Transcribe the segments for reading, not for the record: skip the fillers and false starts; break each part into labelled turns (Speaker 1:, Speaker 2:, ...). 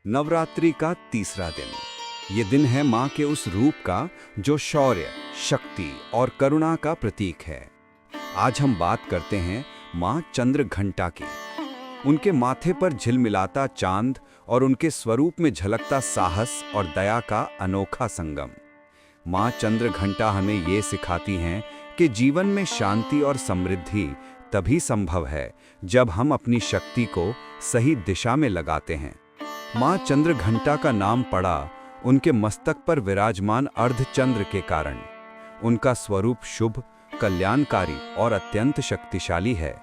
Speaker 1: नवरात्रि का तीसरा दिन। ये दिन है माँ के उस रूप का जो शौर्य, शक्ति और करुणा का प्रतीक है। आज हम बात करते हैं माँ चंद्रघंटा की। उनके माथे पर झिलमिलाता चांद और उनके स्वरूप में झलकता साहस और दया का अनोखा संगम। माँ चंद्रघंटा हमें ये सिखाती हैं कि जीवन में शांति और समृद्धि तभी संभव है जब हम अपनी शक्ति को सही दिशा में लगाते हैं। माँ चंद्रघंटा का नाम पड़ा उनके मस्तक पर विराजमान अर्धचंद्र के कारण। उनका स्वरूप शुभ, कल्याणकारी और अत्यंत शक्तिशाली है।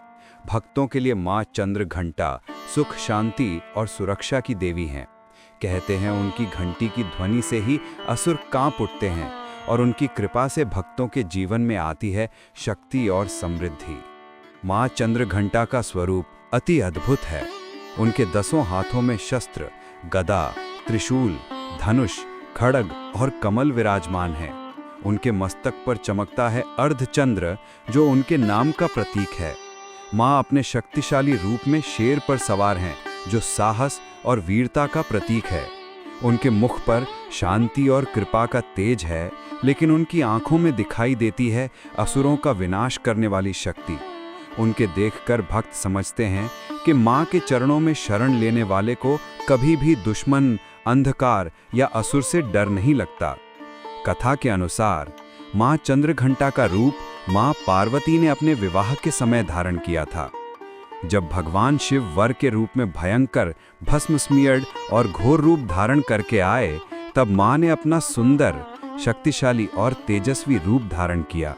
Speaker 1: भक्तों के लिए माँ चंद्रघंटा सुख, शांति और सुरक्षा की देवी हैं। कहते हैं उनकी घंटी की ध्वनि से ही असुर कांप उठते हैं और उनकी कृपा से भक्तों के जीवन में आती है शक्ति और समृद्धि। माँ चंद्रघंटा का स्वरूप अति अद्भुत है। उनके 10 हाथों में शस्त्र, गदा, त्रिशूल, धनुष, खड्ग और कमल विराजमान हैं। उनके मस्तक पर चमकता है अर्धचंद्र जो उनके नाम का प्रतीक है। माँ अपने शक्तिशाली रूप में शेर पर सवार हैं जो साहस और वीरता का प्रतीक है। उनके मुख पर शांति और कृपा का तेज है, लेकिन उनकी आंखों में दिखाई देती है असुरों का विनाश करने वाली शक्ति। उनके देखकर भक्त समझते हैं कि माँ के चरणों में शरण लेने वाले को कभी भी दुश्मन, अंधकार या असुर से डर नहीं लगता। कथा के अनुसार माँ चंद्रघंटा का रूप माँ पार्वती ने अपने विवाह के समय धारण किया था। जब भगवान शिव वर के रूप में भयंकर, भस्मस्मीयड और घोर रूप धारण करके आए, तब माँ ने अपना सुंदर, शक्तिशाली और तेजस्वी रूप धारण किया,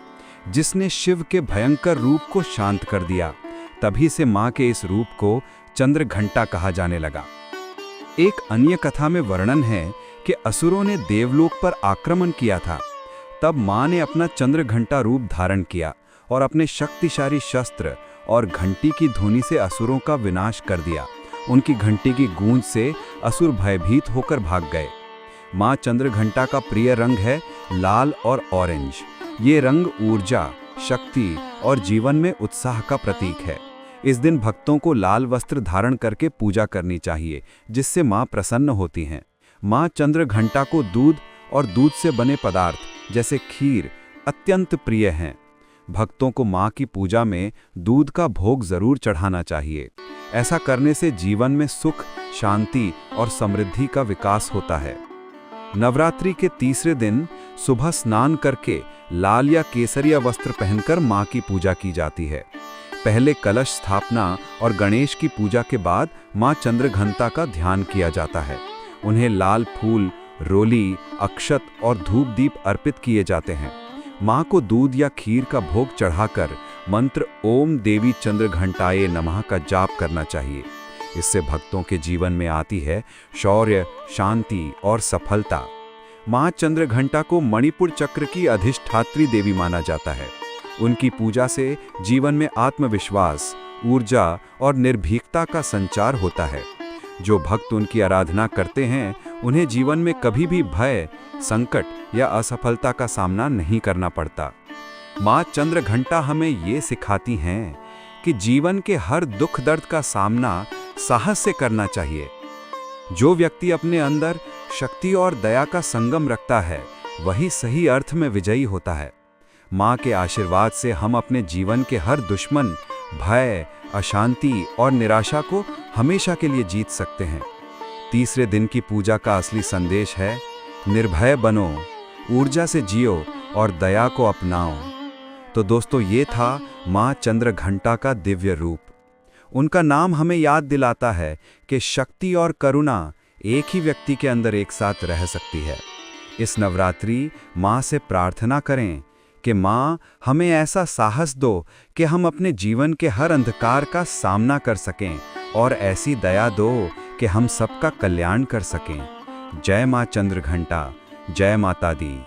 Speaker 1: जिसने शिव के भयंकर रूप को शांत कर दिया। तभी से माँ के इस रूप को चंद्रघंटा कहा जाने लगा। एक अन्य कथा में वर्णन है कि असुरों ने देवलोक पर आक्रमण किया था। तब माँ ने अपना चंद्रघंटा रूप धारण किया और अपने शक्तिशाली शस्त्र और घंटी की ध्वनि से असुरों का विनाश कर दिया। उनकी घंटी की गूंज से असुर भयभीत होकर भाग गए। माँ चंद्रघंटा का प्रिय रंग है लाल और ऑरेंज। ये रंग ऊर्जा, शक्ति और जीवन में उत्साह का प्रतीक है। इस दिन भक्तों को लाल वस्त्र धारण करके पूजा करनी चाहिए, जिससे माँ प्रसन्न होती हैं। माँ चंद्रघंटा को दूध और दूध से बने पदार्थ जैसे खीर अत्यंत प्रिय हैं। भक्तों को माँ की पूजा में दूध का भोग जरूर चढ़ाना चाहिए। ऐसा करने से जीवन में सुख, शांति और समृद्धि का विकास होता है। नवरात्रि के तीसरे दिन सुबह स्नान करके लाल या केसरिया वस्त्र पहनकर माँ की पूजा की जाती है। पहले कलश स्थापना और गणेश की पूजा के बाद माँ चंद्रघंटा का ध्यान किया जाता है। उन्हें लाल फूल, रोली, अक्षत और धूप दीप अर्पित किए जाते हैं। माँ को दूध या खीर का भोग चढ़ाकर मंत्र ओम देवी चंद्रघंटाये नमः का जाप करना चाहिए। इससे भक्तों के जीवन में आती है शौर्य, शांति और सफलता। माँ चंद्रघंटा को मणिपुर चक्र की अधिष्ठात्री देवी माना जाता है। उनकी पूजा से जीवन में आत्मविश्वास, ऊर्जा और निर्भीकता का संचार होता है। जो भक्त उनकी आराधना करते हैं उन्हें जीवन में कभी भी भय, संकट या असफलता का सामना नहीं करना पड़ता। माँ चंद्रघंटा हमें ये सिखाती हैं कि जीवन के हर दुख दर्द का सामना साहस से करना चाहिए। जो व्यक्ति अपने अंदर शक्ति और दया का संगम रखता है वही सही अर्थ में विजयी होता है। माँ के आशीर्वाद से हम अपने जीवन के हर दुश्मन, भय, अशांति और निराशा को हमेशा के लिए जीत सकते हैं। तीसरे दिन की पूजा का असली संदेश है निर्भय बनो, ऊर्जा से जियो और दया को अपनाओ। तो दोस्तों, ये था माँ चंद्रघंटा का दिव्य रूप। उनका नाम हमें याद दिलाता है कि शक्ति और करुणा एक ही व्यक्ति के अंदर एक साथ रह सकती है। इस नवरात्रि माँ से प्रार्थना करें कि माँ हमें ऐसा साहस दो कि हम अपने जीवन के हर अंधकार का सामना कर सकें और ऐसी दया दो कि हम सबका कल्याण कर सकें। जय माँ चंद्रघंटा, जय माता दी।